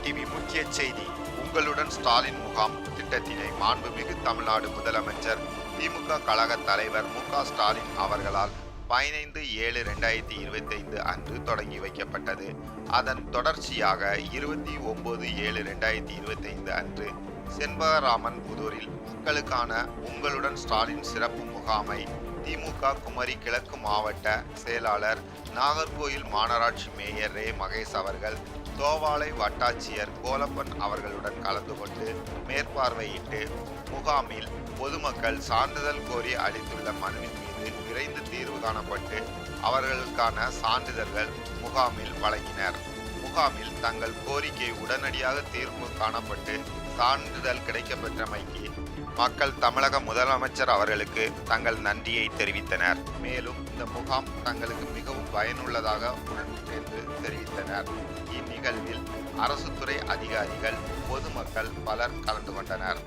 TV முக்கிய செய்தி. உங்களுடன் ஸ்டாலின் முகாம் திட்டத்தினை மாண்புமிகு தமிழ்நாடு முதலமைச்சர் திமுக கழக தலைவர் மு.க. ஸ்டாலின் அவர்களால் 15/7/2025 அன்று தொடங்கி வைக்கப்பட்டது. அதன் தொடர்ச்சியாக 29/7/2025 அன்று செண்பகராமன் புதூரில் மக்களுக்கான உங்களுடன் ஸ்டாலின் சிறப்பு முகாமை திமுக குமரி கிழக்கு மாவட்ட செயலாளர் நாகர்கோயில் மாநகராட்சி மேயர் ரே மகேஷ் அவர்கள் தோவாளை வட்டாட்சியர் கோலப்பன் அவர்களுடன் கலந்து கொண்டு மேற்பார்வையிட்டு முகாமில் பொதுமக்கள் சான்றிதழ் கோரி அளித்துள்ள மனுவின் மீது விரைந்து தீர்வு காணப்பட்டு அவர்களுக்கான சான்றிதழ்கள் முகாமில் வழங்கினர். முகாமில் தங்கள் கோரிக்கை உடனடியாக தீர்வு காணப்பட்டு சான்றிதழ் கிடைக்கப்பெற்றமைக்கு மக்கள் தமிழக முதலமைச்சர் அவர்களுக்கு தங்கள் நன்றியை தெரிவித்தனர். மேலும் இந்த முகாம் தங்களுக்கு மிகவும் பயனுள்ளதாக உள்ளது என்று தெரிவித்தனர். இந்நிகழ்வில் அரசு துறை அதிகாரிகள், பொதுமக்கள் பலர் கலந்து கொண்டனர்.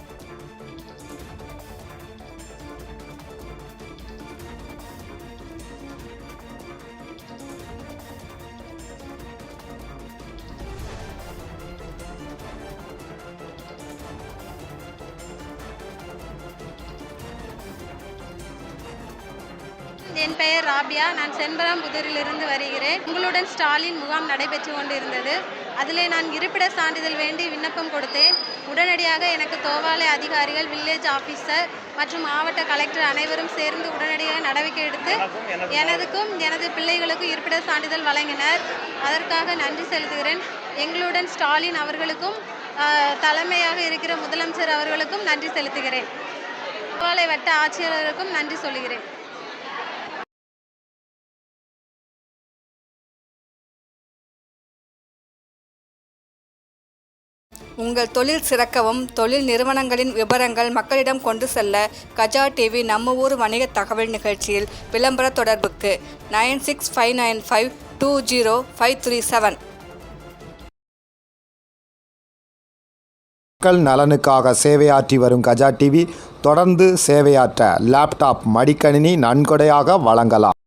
என் பெயர் ராபியா. நான் செண்பகராம்புதூரிலிருந்து வருகிறேன். உங்களுடன் ஸ்டாலின் முகாம் நடைபெற்று கொண்டிருந்தது. அதிலே நான் இருப்பிட சான்றிதழ் வேண்டி விண்ணப்பம் கொடுத்தேன். உடனடியாக எனக்கு தோவாளை அதிகாரிகள், வில்லேஜ் ஆஃபீஸர் மற்றும் மாவட்ட கலெக்டர் அனைவரும் சேர்ந்து உடனடியாக நடவடிக்கை எடுத்து எனதுக்கும் எனது பிள்ளைகளுக்கும் இருப்பிட சான்றிதழ் வழங்கினர். அதற்காக நன்றி செலுத்துகிறேன். எங்களுடன் ஸ்டாலின் அவர்களுக்கும் தலைமையாக இருக்கிற முதலமைச்சர் அவர்களுக்கும் நன்றி செலுத்துகிறேன். தோவாளை வட்ட ஆட்சியாளருக்கும் நன்றி சொல்கிறேன். உங்கள் தொழில் சிறக்கவும், தொழில் நிறுவனங்களின் விவரங்கள் மக்களிடம் கொண்டு செல்ல கஜா டிவி நம்ம ஊர் வணிக தகவல் நிகழ்ச்சியில் விளம்பர தொடர்புக்கு 9659520537. மக்கள் நலனுக்காக சேவையாற்றி வரும் கஜா டிவி தொடர்ந்து சேவையாற்ற லேப்டாப், மடிக்கணினி நன்கொடையாக வழங்கலாம்.